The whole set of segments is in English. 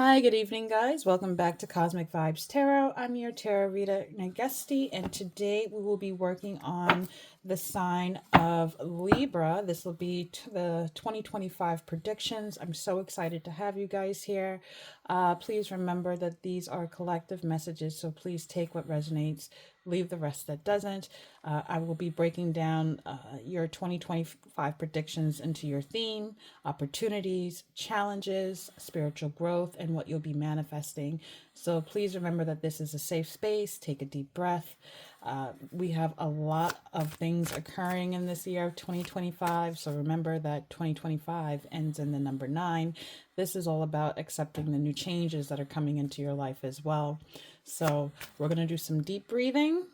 Hi, good evening, guys. Welcome back to Cosmic Vibes Tarot. I'm your tarot reader, Nagesti, and today we will be working on the sign of Libra. This will be the 2025 predictions. I'm so excited to have you guys here. Please remember that these are collective messages, so please take what resonates, leave the rest that doesn't. I will be breaking down your 2025 predictions into your theme, opportunities, challenges, spiritual growth, and what you'll be manifesting. So please remember that this is a safe space. Take a deep breath. We have a lot of things occurring in this year of 2025. So remember that 2025 ends in the number 9. This is all about accepting the new changes that are coming into your life as well. So we're going to do some deep breathing.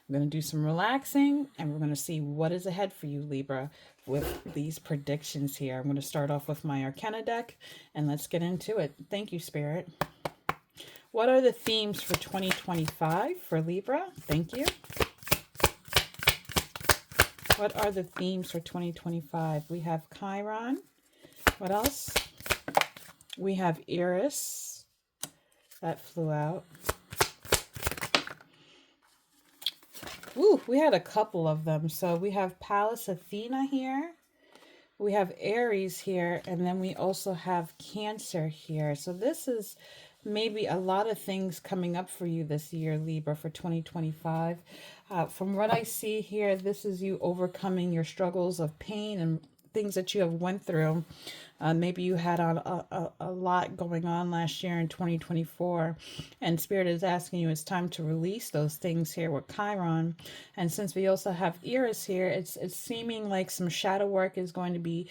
I'm going to do some relaxing, and we're going to see what is ahead for you, Libra, with these predictions here. I'm going to start off with my Arcana deck, and let's get into it. Thank you, Spirit. What are the themes for 2025 for Libra? Thank you. What are the themes for 2025? We have Chiron. What else? We have Eris. That flew out. Ooh, we had a couple of them. So we have Pallas Athena here. We have Aries here. And then we also have Cancer here. So this is maybe a lot of things coming up for you this year, Libra, for 2025. From what I see here, this is you overcoming your struggles of pain and things that you have went through. Maybe you had a lot going on last year in 2024, and Spirit is asking you it's time to release those things here with Chiron. And since we also have Eris here, it's seeming like some shadow work is going to be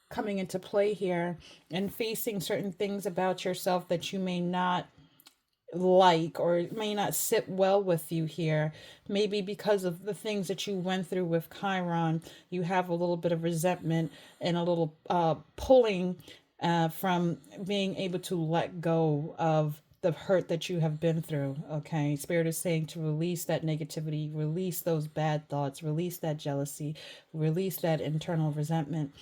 coming into play here, and facing certain things about yourself that you may not like or may not sit well with you here. Maybe because of the things that you went through with Chiron, you have a little bit of resentment and a little pulling from being able to let go of the hurt that you have been through. Okay, Spirit is saying to release that negativity, release those bad thoughts, release that jealousy, release that internal resentment.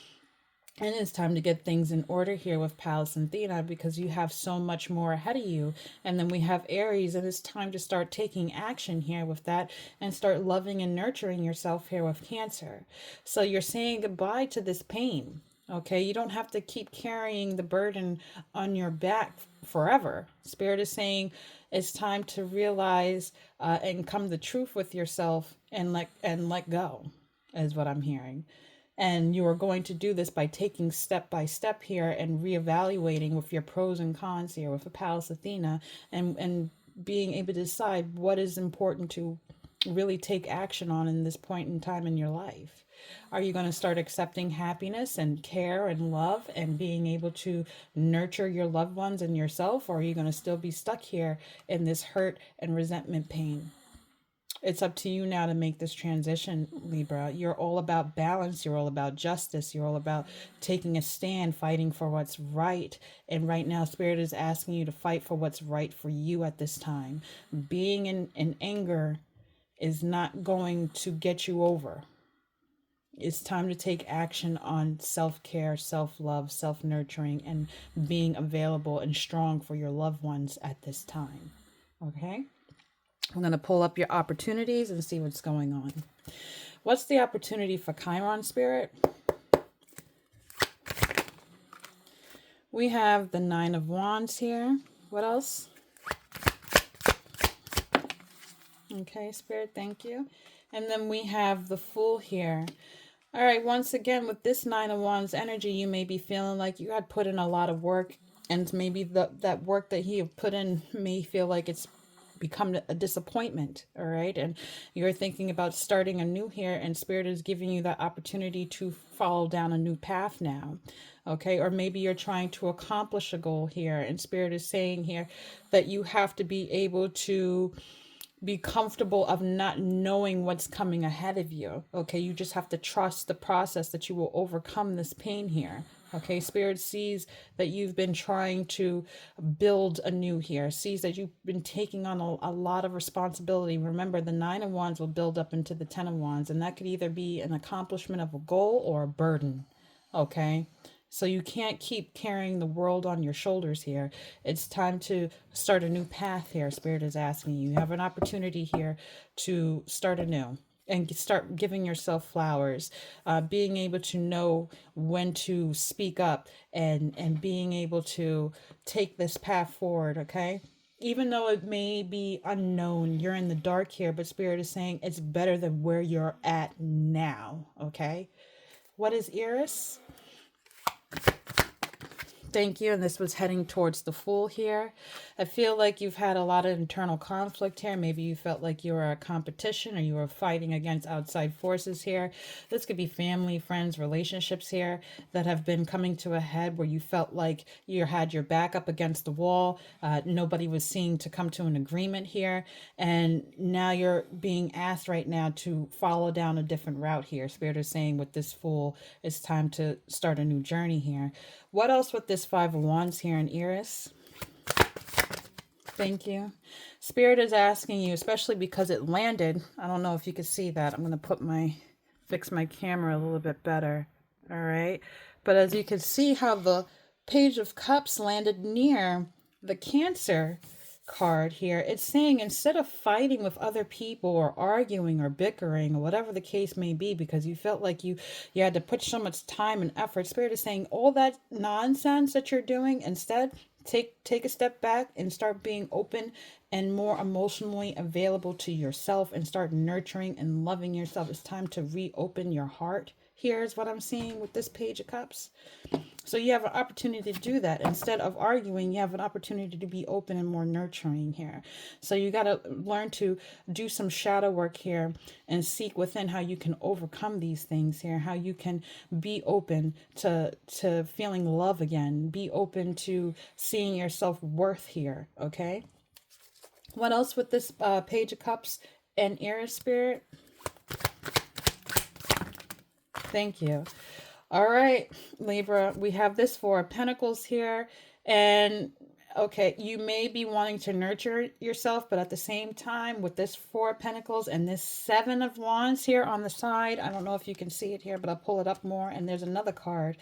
And it's time to get things in order here with Pallas and Athena, because you have so much more ahead of you. And then we have Aries, and it's time to start taking action here with that and start loving and nurturing yourself here with Cancer. So you're saying goodbye to this pain. Okay, you don't have to keep carrying the burden on your back forever. Spirit is saying it's time to realize and come to truth with yourself and let go, is what I'm hearing. And you are going to do this by taking step by step here and reevaluating with your pros and cons here with the Pallas Athena, and being able to decide what is important to really take action on in this point in time in your life. Are you going to start accepting happiness and care and love and being able to nurture your loved ones and yourself? Or are you going to still be stuck here in this hurt and resentment pain? It's up to you now to make this transition, Libra. You're all about balance. You're all about justice. You're all about taking a stand, fighting for what's right. And right now, Spirit is asking you to fight for what's right for you at this time. Being in anger is not going to get you over. It's time to take action on self-care, self-love, self-nurturing, and being available and strong for your loved ones at this time. Okay? I'm going to pull up your opportunities and see what's going on. What's the opportunity for Chiron, Spirit? We have the Nine of Wands here. What else? Okay, Spirit, thank you. And then we have the Fool here. All right, once again, with this Nine of Wands energy, you may be feeling like you had put in a lot of work, and maybe that work that you have put in may feel like it's become a disappointment. All right, and you're thinking about starting anew here, and Spirit is giving you that opportunity to follow down a new path now. Okay, or maybe you're trying to accomplish a goal here, and Spirit is saying here that you have to be able to be comfortable of not knowing what's coming ahead of you. Okay, you just have to trust the process, that you will overcome this pain here. Okay, Spirit sees that you've been trying to build anew here, sees that you've been taking on a lot of responsibility. Remember, the Nine of Wands will build up into the Ten of Wands, and that could either be an accomplishment of a goal or a burden. Okay, So you can't keep carrying the world on your shoulders here. It's time to start a new path here. Spirit is asking you. You have an opportunity here to start anew and start giving yourself flowers, being able to know when to speak up, and being able to take this path forward, okay? Even though it may be unknown, you're in the dark here, but Spirit is saying it's better than where you're at now, okay? What is Eris? Thank you. And this was heading towards the Fool here. I feel like you've had a lot of internal conflict here. Maybe you felt like you were a competition or you were fighting against outside forces here. This could be family, friends, relationships here that have been coming to a head where you felt like you had your back up against the wall. Nobody was seeing to come to an agreement here. And now you're being asked right now to follow down a different route here. Spirit is saying with this Fool, it's time to start a new journey here. What else with this Five of Wands here in Eris? Thank you. Spirit is asking you, especially because it landed. I don't know if you can see that. I'm going to fix my camera a little bit better. All right. But as you can see how the Page of Cups landed near the Cancer card here, it's saying instead of fighting with other people or arguing or bickering or whatever the case may be, because you felt like you had to put so much time and effort, Spirit is saying all that nonsense that you're doing, instead take a step back and start being open and more emotionally available to yourself and start nurturing and loving yourself. It's time to reopen your heart. Here's what I'm seeing with this Page of Cups. So you have an opportunity to do that. Instead of arguing, you have an opportunity to be open and more nurturing here. So you got to learn to do some shadow work here and seek within how you can overcome these things here, how you can be open to feeling love again, be open to seeing your self-worth here, okay? What else with this Page of Cups and Eris, Spirit? Thank you. All right, Libra, we have this Four of Pentacles here. And okay, you may be wanting to nurture yourself, but at the same time with this Four of Pentacles and this Seven of Wands here on the side, I don't know if you can see it here, but I'll pull it up more. And there's another card.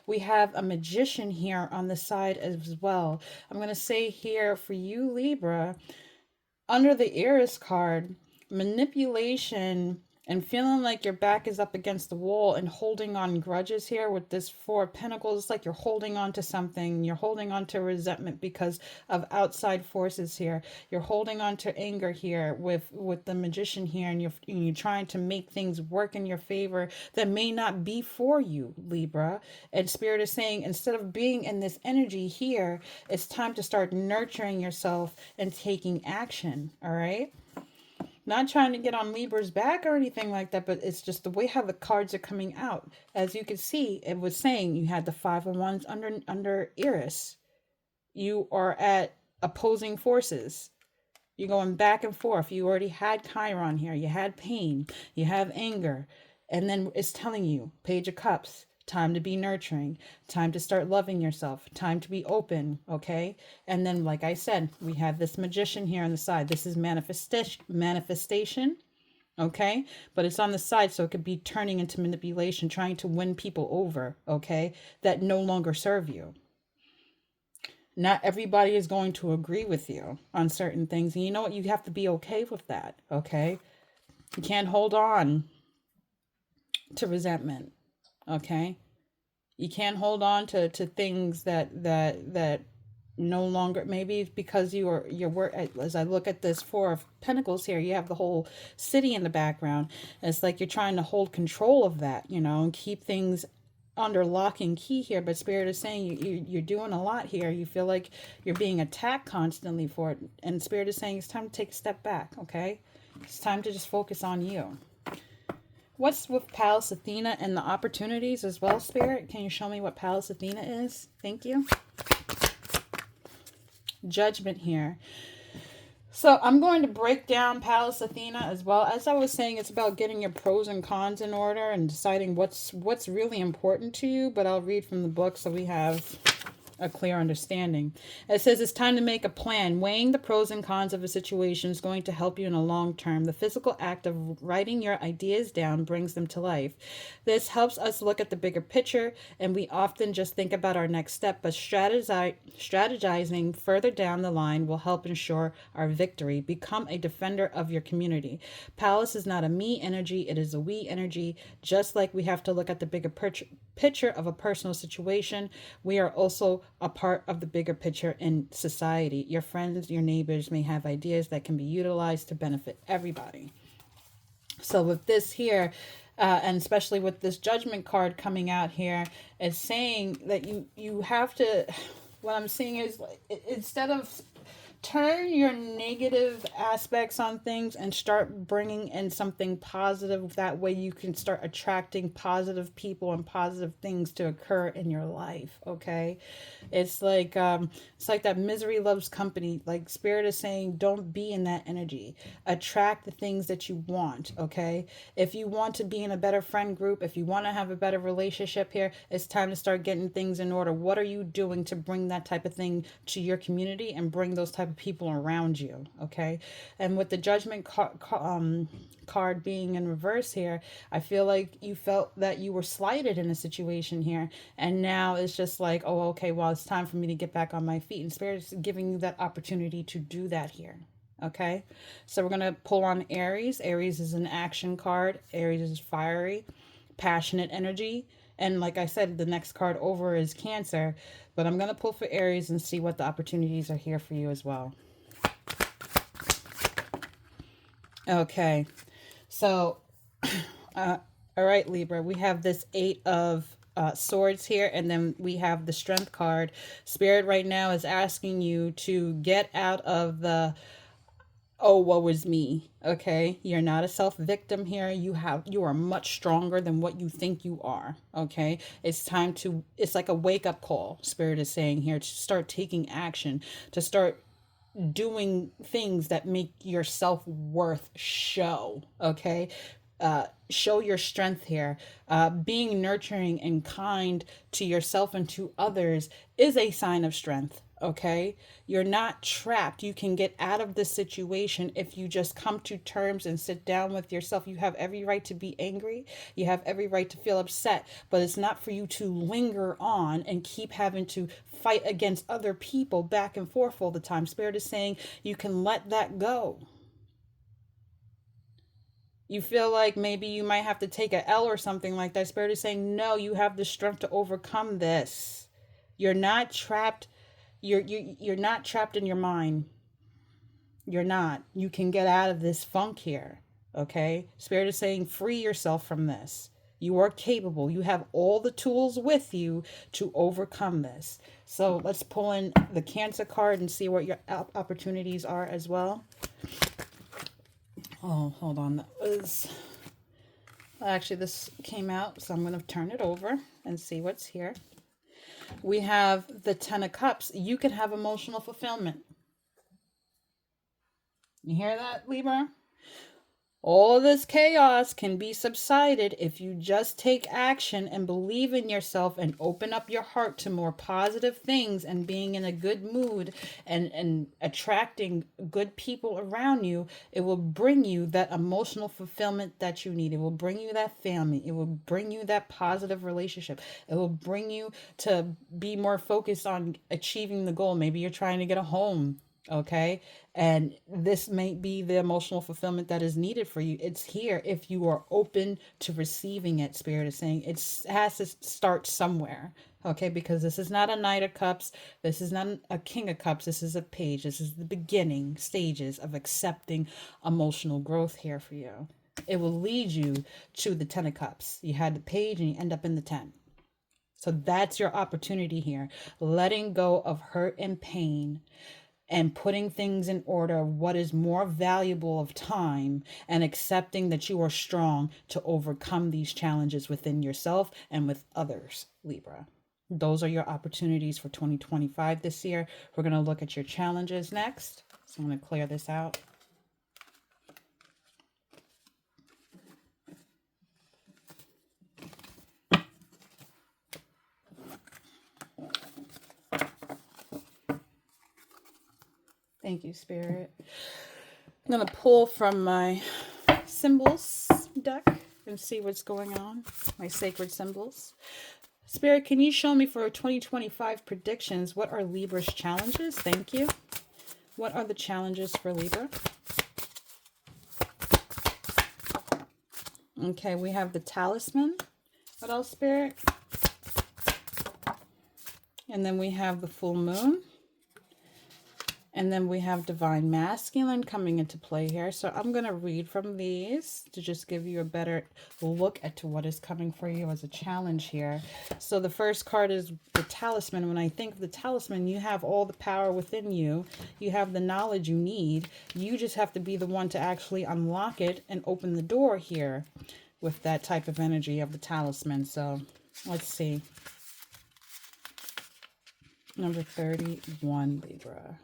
We have a Magician here on the side as well. I'm going to say here for you, Libra, under the Eris card, manipulation and feeling like your back is up against the wall and holding on grudges here with this Four of Pentacles. It's like you're holding on to something. You're holding on to resentment because of outside forces here. You're holding on to anger here with the Magician here, and you're trying to make things work in your favor that may not be for you, Libra. And Spirit is saying instead of being in this energy here, it's time to start nurturing yourself and taking action, all right? Not trying to get on Libra's back or anything like that, but it's just the way how the cards are coming out. As you can see, it was saying you had the Five of Wands under Eris. You are at opposing forces. You're going back and forth. You already had Chiron here. You had pain. You have anger. And then it's telling you, Page of Cups, time to be nurturing, time to start loving yourself, time to be open, okay? And then, like I said, we have this Magician here on the side. This is manifestation, okay? But it's on the side, so it could be turning into manipulation, trying to win people over, okay, that no longer serve you. Not everybody is going to agree with you on certain things. And you know what? You have to be okay with that, okay? You can't hold on to resentment. Okay, you can't hold on to things that no longer, maybe it's because you're as I look at this Four of Pentacles here, you have the whole city in the background. It's like you're trying to hold control of that, you know, and keep things under lock and key here. But Spirit is saying you're doing a lot here. You feel like you're being attacked constantly for it, and Spirit is saying it's time to take a step back. Okay, it's time to just focus on you. What's with Pallas Athena and the opportunities as well, Spirit? Can you show me what Pallas Athena is? Thank you. Judgment here. So I'm going to break down Pallas Athena as well. As I was saying, it's about getting your pros and cons in order and deciding what's really important to you. But I'll read from the book. So we have a clear understanding. It says it's time to make a plan. Weighing the pros and cons of a situation is going to help you in the long term. The physical act of writing your ideas down brings them to life. This helps us look at the bigger picture, and we often just think about our next step, but strategizing further down the line will help ensure our victory. Become a defender of your community. Palace is not a me energy, it is a we energy. Just like we have to look at the bigger picture of a personal situation, we are also a part of the bigger picture in society. Your friends, your neighbors may have ideas that can be utilized to benefit everybody. So with this here, and especially with this judgment card coming out here, it's saying that you have to, what I'm seeing is, instead of turn your negative aspects on things and start bringing in something positive. That way you can start attracting positive people and positive things to occur in your life. Okay. It's like that misery loves company. Like Spirit is saying, don't be in that energy. Attract the things that you want. Okay. If you want to be in a better friend group, if you want to have a better relationship here, it's time to start getting things in order. What are you doing to bring that type of thing to your community and bring those type of people around you? Okay. And with the judgment card being in reverse here, I feel like you felt that you were slighted in a situation here, and now it's just like, oh, okay, well, it's time for me to get back on my feet, and Spirit's giving you that opportunity to do that here. Okay, so we're going to pull on Aries. Aries is an action card. Aries is fiery, passionate energy. And like I said, the next card over is Cancer. But I'm going to pull for Aries and see what the opportunities are here for you as well. Okay, so, all right, Libra, we have this 8 of swords here, and then we have the strength card. Spirit right now is asking you to get out of the, oh, woe is me. Okay, you're not a self-victim here. You are much stronger than what you think you are. Okay, it's like a wake-up call. Spirit is saying here to start taking action, to start doing things that make your self-worth show. Okay, show your strength here. Being nurturing and kind to yourself and to others is a sign of strength. Okay, you're not trapped. You can get out of this situation if you just come to terms and sit down with yourself. You have every right to be angry. You have every right to feel upset, but it's not for you to linger on and keep having to fight against other people back and forth all the time. Spirit is saying you can let that go. You feel like maybe you might have to take a L or something like that. Spirit is saying, no, you have the strength to overcome this. You're not trapped. You're not trapped in your mind. You're not. You can get out of this funk here. Okay? Spirit is saying, free yourself from this. You are capable. You have all the tools with you to overcome this. So let's pull in the Cancer card and see what your opportunities are as well. Oh, hold on. Actually, this came out, so I'm going to turn it over and see what's here. We have the 10 of Cups. You can have emotional fulfillment. You hear that, Libra? All this chaos can be subsided if you just take action and believe in yourself and open up your heart to more positive things and being in a good mood and attracting good people around you. It will bring you that emotional fulfillment that you need. It will bring you that family. It will bring you that positive relationship. It will bring you to be more focused on achieving the goal. Maybe you're trying to get a home. Okay. And this may be the emotional fulfillment that is needed for you. It's here if you are open to receiving it. Spirit is saying it has to start somewhere. Okay. Because this is not a Knight of Cups. This is not a King of Cups. This is a Page. This is the beginning stages of accepting emotional growth here for you. It will lead you to the 10 of Cups. You had the Page and you end up in the 10. So that's your opportunity here. Letting go of hurt and pain and putting things in order of what is more valuable of time and accepting that you are strong to overcome these challenges within yourself and with others, Libra. Those are your opportunities for 2025 this year. We're going to look at your challenges next. So I'm going to clear this out. Thank you, Spirit. I'm going to pull from my symbols deck and see what's going on. My sacred symbols. Spirit, can you show me for 2025 predictions, what are Libra's challenges? Thank you. What are the challenges for Libra? Okay, we have the talisman. What else, Spirit? And then we have the full moon. And then we have divine masculine coming into play here. So I'm going to read from these to just give you a better look at to what is coming for you as a challenge here. So the first card is the talisman. When I think of the talisman, you have all the power within you. You have the knowledge you need. You just have to be the one to actually unlock it and open the door here with that type of energy of the talisman. So let's see. Number 31, Libra.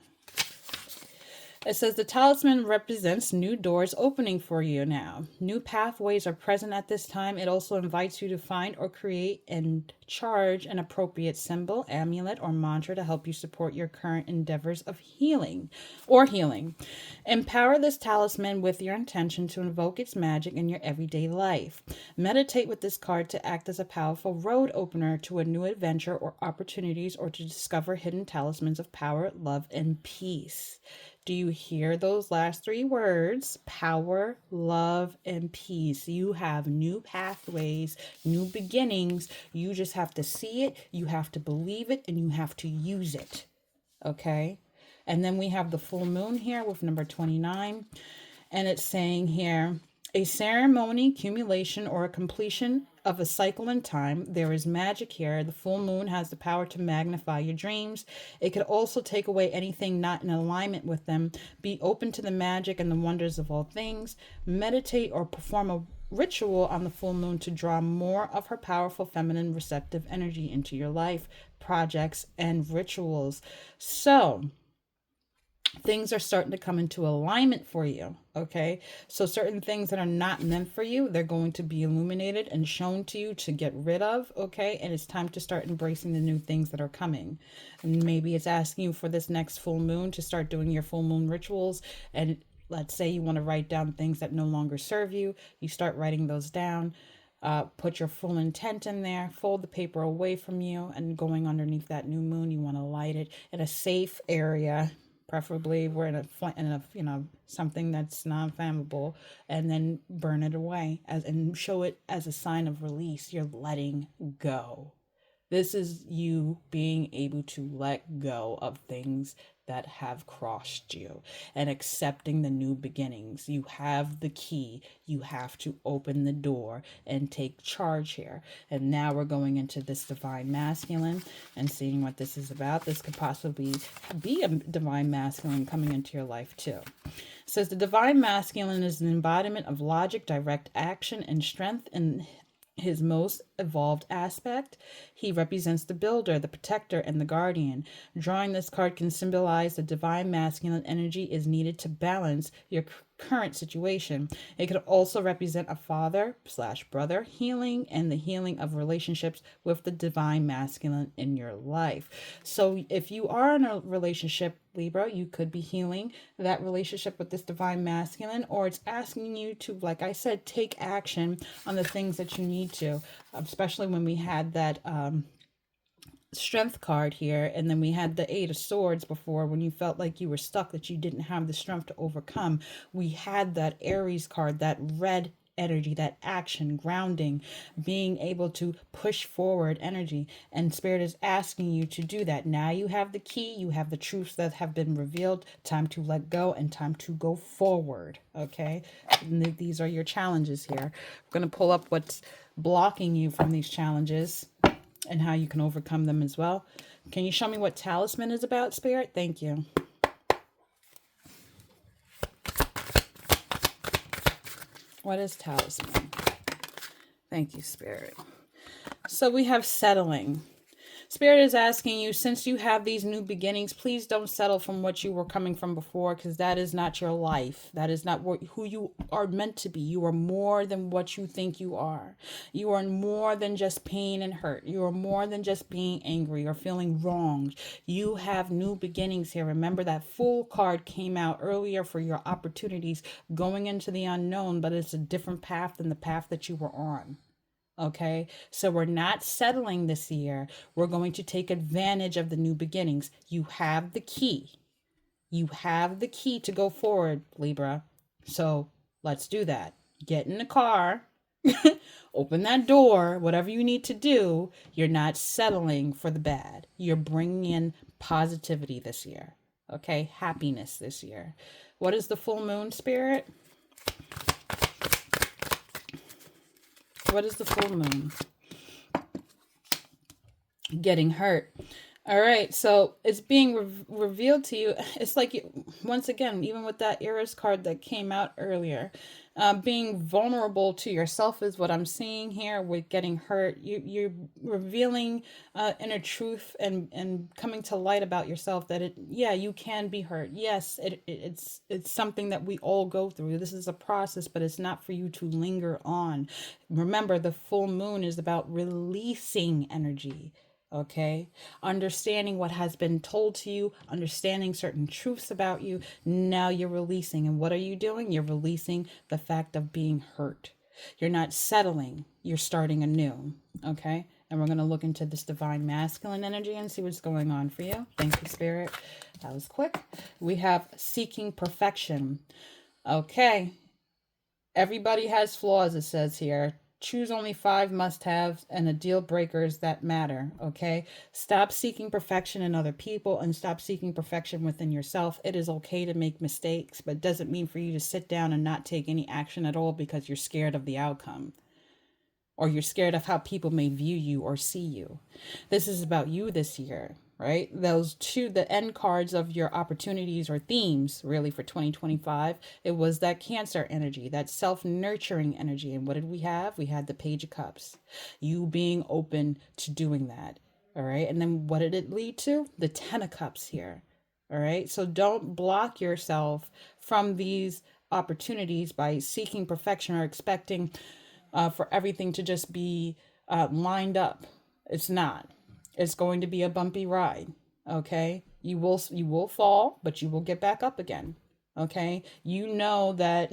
It says the talisman represents new doors opening for you now. New pathways are present at this time. It also invites you to find or create and charge an appropriate symbol, amulet, or mantra to help you support your current endeavors of healing. Empower this talisman with your intention to invoke its magic in your everyday life. Meditate with this card to act as a powerful road opener to a new adventure or opportunities, or to discover hidden talismans of power, love, and peace. Do you hear those last three words? Power, love, and peace. You have new pathways, new beginnings. You just have to see it, you have to believe it, and you have to use it. Okay? And then we have the full moon here with number 29. And it's saying here, a ceremony, accumulation, or a completion of a cycle in time. There is magic here. The full moon has the power to magnify your dreams. It could also take away anything not in alignment with them. Be open to the magic and the wonders of all things. Meditate or perform a ritual on the full moon to draw more of her powerful feminine receptive energy into your life, projects, and rituals. So things are starting to come into alignment for you. Okay, so certain things that are not meant for you, they're going to be illuminated and shown to you to get rid of. Okay, and it's time to start embracing the new things that are coming. And maybe it's asking you for this next full moon to start doing your full moon rituals. And let's say you want to write down things that no longer serve you. You start writing those down. Put your full intent in there, fold the paper away from you, and going underneath that new moon, you want to light it in a safe area. Preferably we're in a something that's non-flammable, and then burn it away and show it as a sign of release. You're letting go. This is you being able to let go of things that have crossed you and accepting the new beginnings. You have the key. You have to open the door and take charge here. And now we're going into this divine masculine and seeing what this is about. This could possibly be a divine masculine coming into your life too. It says the divine masculine is an embodiment of logic, direct action, and strength in his most evolved aspect. He represents the builder, the protector, and the guardian. Drawing this card can symbolize the divine masculine energy is needed to balance your current situation. It could also represent a father/brother healing and the healing of relationships with the divine masculine in your life. So if you are in a relationship, Libra, you could be healing that relationship with this divine masculine, or it's asking you to, like I said, take action on the things that you need to, especially when we had that strength card here, and then we had the 8 of Swords before, when you felt like you were stuck, that you didn't have the strength to overcome. We had that Aries card, that red energy, that action, grounding, being able to push forward energy, and Spirit is asking you to do that. Now you have the key, you have the truths that have been revealed, time to let go and time to go forward. Okay, and these are your challenges here. I'm going to pull up what's blocking you from these challenges and how you can overcome them as well. Can you show me what talisman is about, Spirit? Thank you. What is talisman? Thank you, Spirit. So we have settling. Spirit is asking you, since you have these new beginnings, please don't settle from what you were coming from before, because that is not your life. That is not who you are meant to be. You are more than what you think you are. You are more than just pain and hurt. You are more than just being angry or feeling wronged. You have new beginnings here. Remember that Fool card came out earlier for your opportunities going into the unknown, but it's a different path than the path that you were on. Okay, so we're not settling this year. We're going to take advantage of the new beginnings. You have the key. You have the key to go forward, Libra. So let's do that. Get in the car, open that door, whatever you need to do. You're not settling for the bad. You're bringing in positivity this year. Okay, happiness this year. What is the full moon, Spirit? What is the full moon? Getting hurt. All right, so it's being revealed to you. It's like, once again, even with that Eris card that came out earlier, being vulnerable to yourself is what I'm seeing here with getting hurt. You're revealing inner truth and coming to light about yourself that yeah, you can be hurt. Yes, it's something that we all go through. This is a process, but it's not for you to linger on. Remember, the full moon is about releasing energy. Okay, understanding what has been told to you, understanding certain truths about you. Now you're releasing. And what are you doing? You're releasing the fact of being hurt. You're not settling, you're starting anew. Okay, and we're going to look into this divine masculine energy and see what's going on for you. Thank you, Spirit. That was quick. We have seeking perfection. Okay, everybody has flaws, it says here. Choose only 5 must-haves and the deal breakers that matter, okay? Stop seeking perfection in other people and stop seeking perfection within yourself. It is okay to make mistakes, but it doesn't mean for you to sit down and not take any action at all because you're scared of the outcome or you're scared of how people may view you or see you. This is about you this year, right? Those two, the end cards of your opportunities or themes really for 2025, it was that Cancer energy, that self-nurturing energy. And what did we have? We had the Page of Cups, you being open to doing that. All right. And then what did it lead to? The 10 of Cups here. All right. So don't block yourself from these opportunities by seeking perfection or expecting for everything to just be lined up. It's not. It's going to be a bumpy ride. Okay, you will fall, but you will get back up again. Okay, you know that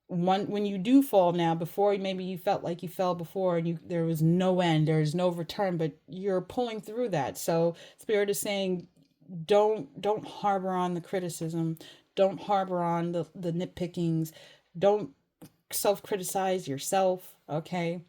when you do fall now, before maybe you felt like you fell before and there was no end, there is no return, but you're pulling through that. So Spirit is saying, don't harbor on the criticism, don't harbor on the nitpickings, don't self-criticize yourself. Okay,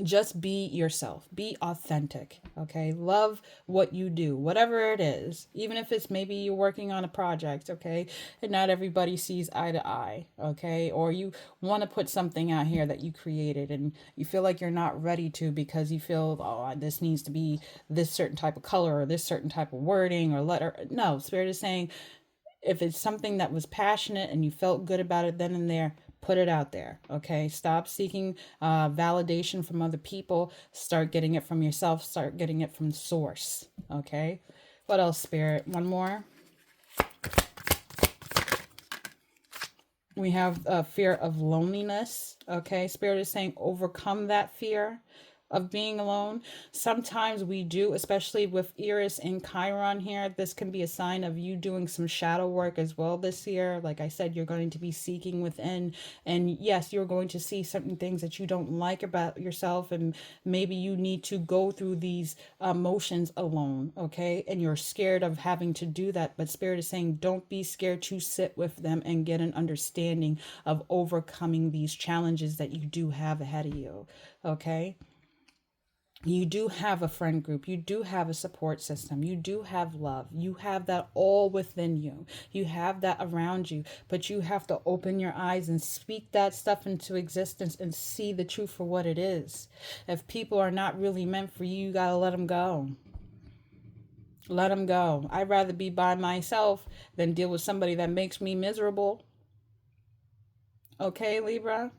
just be yourself, be authentic. Okay, love what you do, whatever it is, even if it's maybe you're working on a project, okay, and not everybody sees eye to eye, okay, or you want to put something out here that you created and you feel like you're not ready to because you feel, oh, this needs to be this certain type of color or this certain type of wording or letter. No, Spirit is saying, if it's something that was passionate and you felt good about it then and there, put it out there. Okay, stop seeking validation from other people. Start getting it from yourself. Start getting it from source. Okay, what else, Spirit? One more. We have a fear of loneliness. Okay, Spirit is saying overcome that fear of being alone. Sometimes we do, especially with Eris and Chiron here, this can be a sign of you doing some shadow work as well this year. Like I said, you're going to be seeking within, and yes, you're going to see certain things that you don't like about yourself, and maybe you need to go through these emotions alone, okay? And you're scared of having to do that, but Spirit is saying don't be scared to sit with them and get an understanding of overcoming these challenges that you do have ahead of you, okay? You do have a friend group. You do have a support system. You do have love. You have that all within you. You have that around you. But you have to open your eyes and speak that stuff into existence and see the truth for what it is. If people are not really meant for you, you got to let them go. Let them go. I'd rather be by myself than deal with somebody that makes me miserable. Okay, Libra?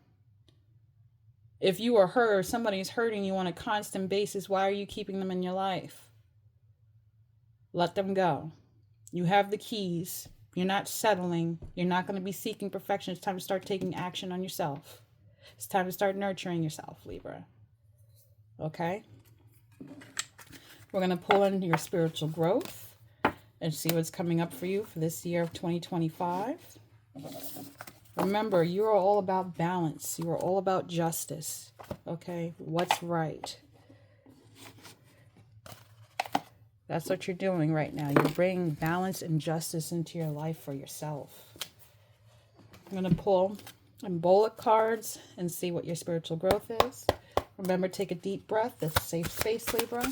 If you are hurt or somebody's hurting you on a constant basis, why are you keeping them in your life? Let them go. You have the keys. You're not settling. You're not going to be seeking perfection. It's time to start taking action on yourself. It's time to start nurturing yourself, Libra. Okay? We're going to pull in your spiritual growth and see what's coming up for you for this year of 2025. Remember, you are all about balance. You are all about justice. Okay? What's right? That's what you're doing right now. You're bringing balance and justice into your life for yourself. I'm going to pull and bullet cards and see what your spiritual growth is. Remember, take a deep breath. This is safe space, Libra.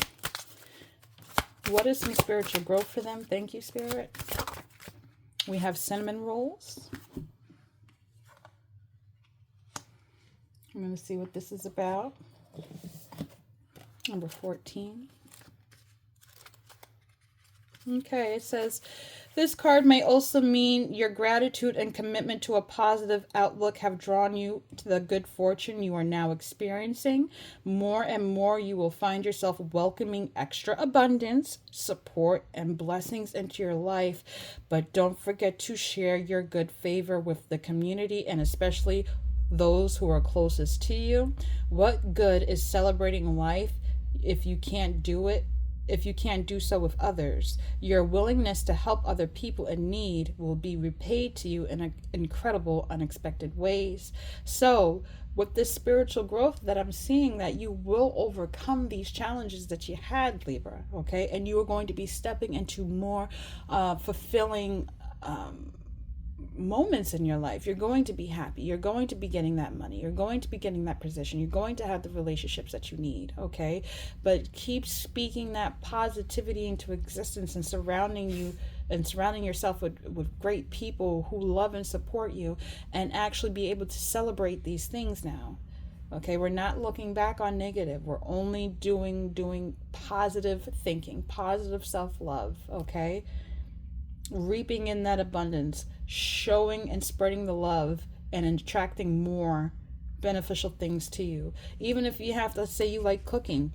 What is some spiritual growth for them? Thank you, Spirit. We have cinnamon rolls. I'm going to see what this is about. Number 14. Okay, it says, this card may also mean your gratitude and commitment to a positive outlook have drawn you to the good fortune you are now experiencing. More and more you will find yourself welcoming extra abundance, support, and blessings into your life. But don't forget to share your good favor with the community and especially those who are closest to you. What good is celebrating life if you can't do it? If you can't do so with others? Your willingness to help other people in need will be repaid to you in incredible, unexpected ways. So, with this spiritual growth that I'm seeing, that you will overcome these challenges that you had, Libra, okay? And you are going to be stepping into more fulfilling moments in your life. You're going to be happy. You're going to be getting that money. You're going to be getting that position. You're going to have the relationships that you need, okay? But keep speaking that positivity into existence and surrounding yourself with great people who love and support you and actually be able to celebrate these things now. Okay, we're not looking back on negative. We're only doing positive thinking, positive self-love, okay? Reaping in that abundance, showing and spreading the love and attracting more beneficial things to you. Even if you have, let's say you like cooking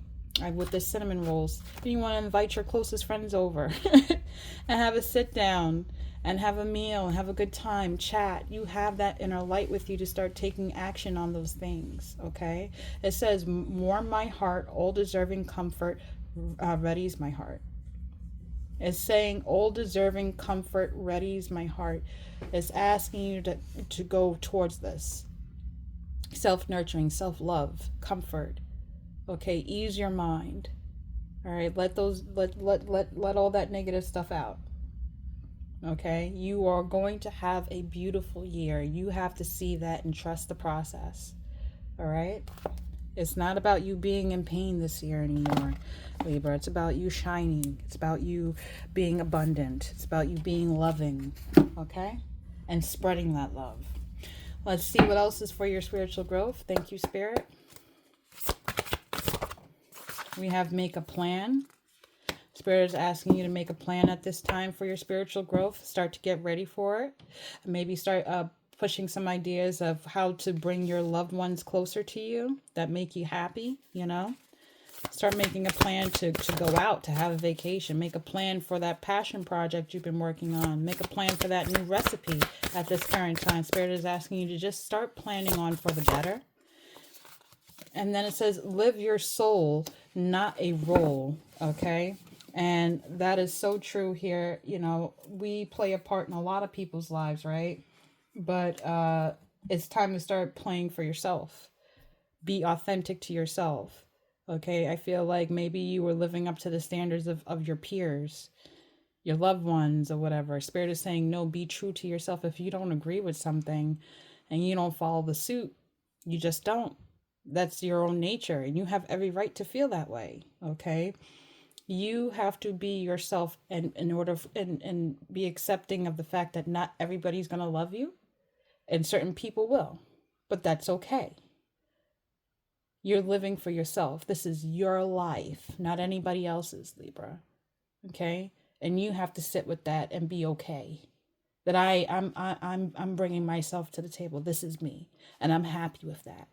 with the cinnamon rolls, and you want to invite your closest friends over and have a sit down and have a meal and have a good time, chat. You have that inner light with you to start taking action on those things, okay? It says, warm my heart, all deserving comfort, readies my heart. It's saying, all deserving comfort readies my heart. It's asking you to go towards this. Self-nurturing, self-love, comfort. Okay, ease your mind. All right, let all that negative stuff out. Okay, you are going to have a beautiful year. You have to see that and trust the process. All right? It's not about you being in pain this year anymore, Libra. It's about you shining. It's about you being abundant. It's about you being loving, okay? And spreading that love. Let's see what else is for your spiritual growth. Thank you, Spirit. We have make a plan. Spirit is asking you to make a plan at this time for your spiritual growth. Start to get ready for it. Maybe start pushing some ideas of how to bring your loved ones closer to you that make you happy, you know. Start making a plan to go out, to have a vacation. Make a plan for that passion project you've been working on. Make a plan for that new recipe at this current time. Spirit is asking you to just start planning on for the better. And then it says, live your soul, not a role, okay? And that is so true here. You know, we play a part in a lot of people's lives, right? But it's time to start playing for yourself. Be authentic to yourself. Okay, I feel like maybe you were living up to the standards of your peers, your loved ones, or whatever. Spirit is saying, no, be true to yourself. If you don't agree with something and you don't follow the suit, you just don't. That's your own nature, and you have every right to feel that way. Okay, you have to be yourself, and in order and be accepting of the fact that not everybody's going to love you. And certain people will, but that's okay. You're living for yourself. This is your life, not anybody else's, Libra. Okay? And you have to sit with that and be okay. That I'm bringing myself to the table. This is me, and I'm happy with that.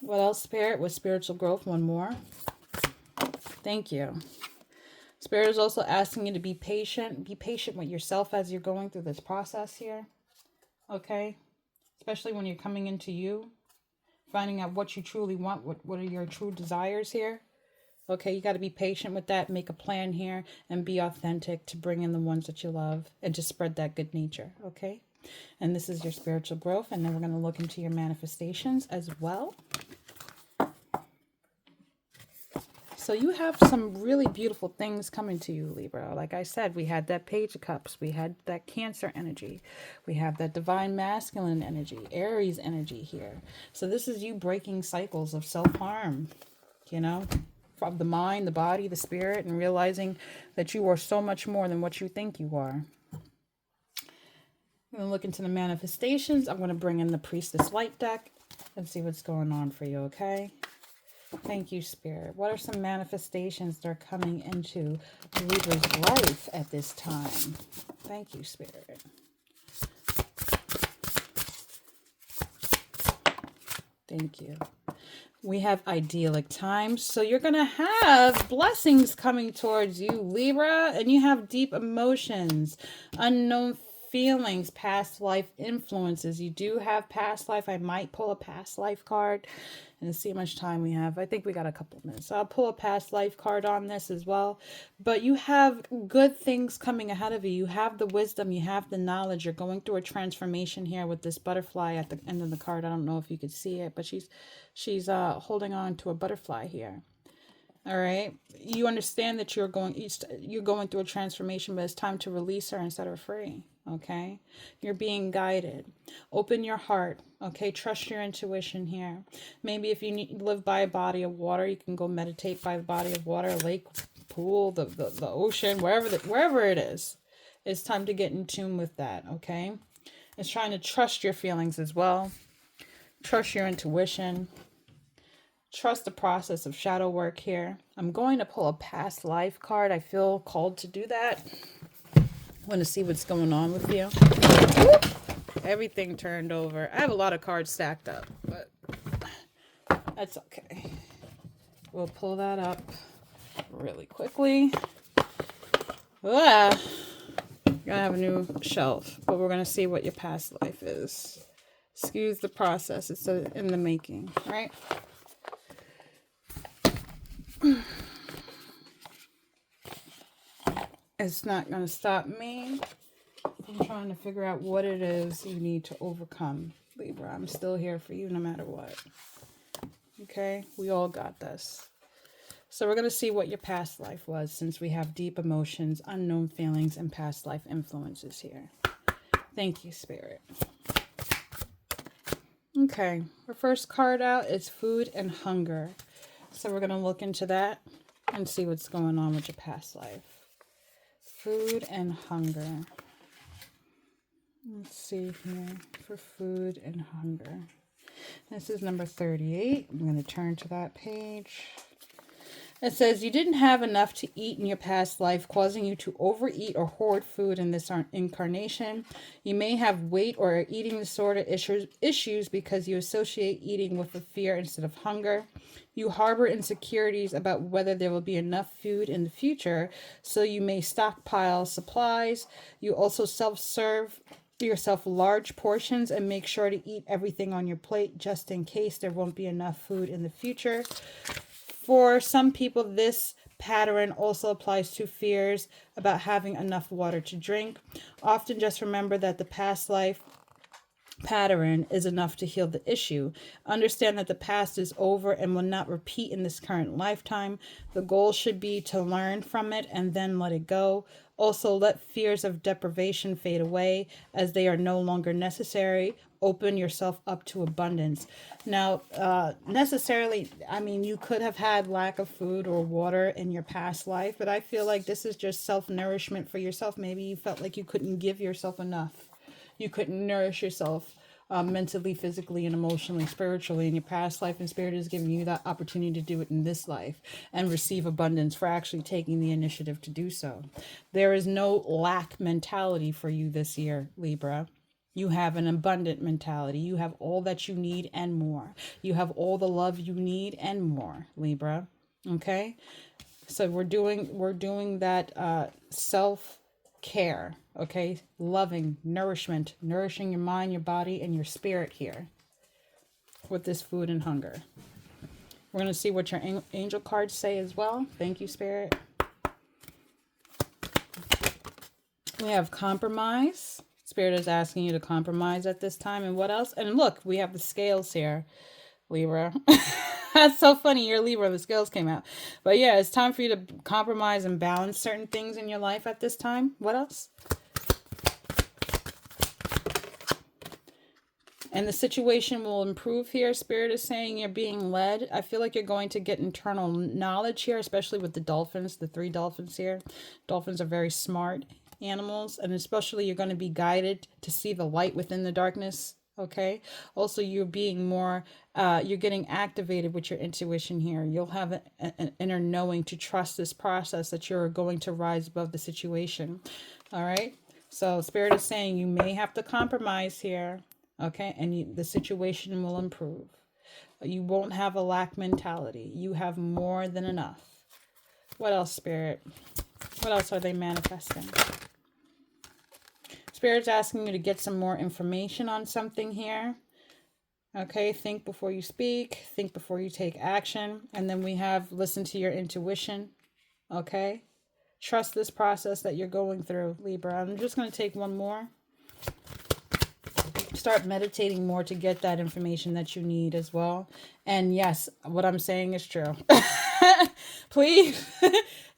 What else, Spirit? With spiritual growth, one more. Thank you. Spirit is also asking you to be patient. Be patient with yourself as you're going through this process here. Okay? Especially when you're coming into you. Finding out what you truly want. What are your true desires here? Okay, you got to be patient with that. Make a plan here. And be authentic to bring in the ones that you love. And to spread that good nature. Okay? And this is your spiritual growth. And then we're going to look into your manifestations as well. So you have some really beautiful things coming to you, Libra. Like I said, we had that Page of Cups. We had that Cancer energy. We have that Divine Masculine energy, Aries energy here. So this is you breaking cycles of self-harm, you know, from the mind, the body, the spirit, and realizing that you are so much more than what you think you are. I'm going to look into the manifestations. I'm going to bring in the Priestess Light deck and see what's going on for you, okay? Thank you, Spirit. What are some manifestations that are coming into Libra's life at this time? Thank you, Spirit. Thank you. We have idyllic times. So you're going to have blessings coming towards you, Libra, and you have deep emotions, unknown feelings, past life influences. You do have past life. I might pull a past life card and see how much time we have. I think we got a couple minutes. So I'll pull a past life card on this as well. But you have good things coming ahead of you. You have the wisdom. You have the knowledge. You're going through a transformation here with this butterfly at the end of the card. I don't know if you could see it, but she's holding on to a butterfly here. All right. You understand that you're going through a transformation, but it's time to release her and set her free. Okay. You're being guided. Open your heart. Okay. Trust your intuition here. Maybe if you live by a body of water, you can go meditate by a body of water, lake, pool, the ocean, wherever it is. It's time to get in tune with that. Okay. It's trying to trust your feelings as well. Trust your intuition. Trust the process of shadow work here. I'm going to pull a past life card. I feel called to do that. I want to see what's going on with you. Everything turned over. I have a lot of cards stacked up, but that's okay. We'll pull that up really quickly. Gonna have a new shelf, but we're gonna see what your past life is. Excuse the process. It's in the making, right? It's not going to stop me from trying to figure out what it is you need to overcome, Libra. I'm still here for you no matter what. Okay? We all got this. So we're going to see what your past life was, since we have deep emotions, unknown feelings, and past life influences here. Thank you, Spirit. Okay. Our first card out is Food and Hunger. So we're going to look into that and see what's going on with your past life. Food and hunger. Let's see here for food and hunger. This is number 38. I'm going to turn to that page. It says, you didn't have enough to eat in your past life, causing you to overeat or hoard food in this incarnation. You may have weight or eating disorder issues because you associate eating with a fear instead of hunger. You harbor insecurities about whether there will be enough food in the future, so you may stockpile supplies. You also self-serve yourself large portions and make sure to eat everything on your plate just in case there won't be enough food in the future. For some people, this pattern also applies to fears about having enough water to drink. Often just remember that the past life pattern is enough to heal the issue. Understand that the past is over and will not repeat in this current lifetime. The goal should be to learn from it and then let it go. Also, let fears of deprivation fade away as they are no longer necessary. Open yourself up to abundance. Now, necessarily, I mean, you could have had lack of food or water in your past life, but I feel like this is just self-nourishment for yourself. Maybe you felt like you couldn't give yourself enough. You couldn't nourish yourself mentally, physically, and emotionally, spiritually in your past life, and Spirit is giving you that opportunity to do it in this life and receive abundance for actually taking the initiative to do so. There is no lack mentality for you this year, Libra. You have an abundant mentality. You have all that you need and more. You have all the love you need and more, Libra. Okay? So we're doing that self-care, okay? Loving, nourishing your mind, your body, and your spirit here with this food and hunger. We're going to see what your angel cards say as well. Thank you, Spirit. We have compromise. Spirit is asking you to compromise at this time. And what else? And look, we have the scales here, Libra. That's so funny. You're Libra. The scales came out. But yeah, it's time for you to compromise and balance certain things in your life at this time. What else? And the situation will improve here. Spirit is saying you're being led. I feel like you're going to get internal knowledge here, especially with the dolphins, the 3 dolphins here. Dolphins are very smart animals, and especially you're going to be guided to see the light within the darkness. Okay. Also, you're being more, you're getting activated with your intuition here. You'll have an inner knowing to trust this process that you're going to rise above the situation. All right. So Spirit is saying you may have to compromise here. Okay. And the situation will improve. You won't have a lack mentality. You have more than enough. What else, Spirit? What else are they manifesting? Spirit's asking you to get some more information on something here. Okay, think before you speak. Think before you take action. And then we have listen to your intuition. Okay? Trust this process that you're going through, Libra. I'm just going to take one more. Start meditating more to get that information that you need as well. And yes, what I'm saying is true. Please.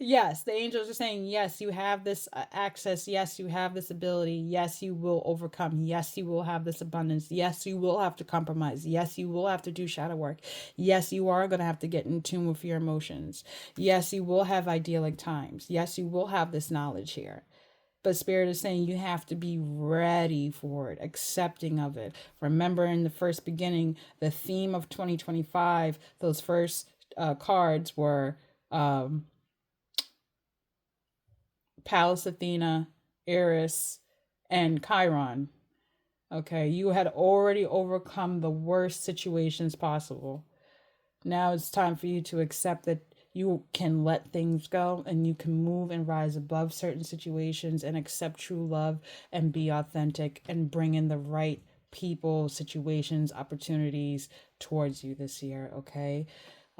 Yes, the angels are saying, yes, you have this access. Yes, you have this ability. Yes, you will overcome. Yes, you will have this abundance. Yes, you will have to compromise. Yes, you will have to do shadow work. Yes, you are going to have to get in tune with your emotions. Yes, you will have idyllic times. Yes, you will have this knowledge here. But Spirit is saying you have to be ready for it, accepting of it. Remember in the first beginning, the theme of 2025, those first cards were Pallas Athena, Eris, and Chiron. Okay, you had already overcome the worst situations possible. Now it's time for you to accept that you can let things go and you can move and rise above certain situations and accept true love and be authentic and bring in the right people, situations, opportunities towards you this year, okay?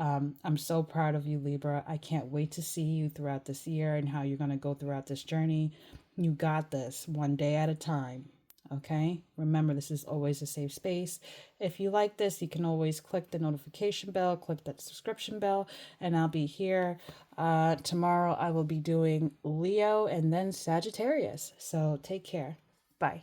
I'm so proud of you, Libra. I can't wait to see you throughout this year and how you're going to go throughout this journey. You got this, one day at a time. Okay, remember this is always a safe space. If you like this, you can always click the notification bell, click that subscription bell, and I'll be here. Tomorrow I will be doing Leo and then Sagittarius. So take care. Bye.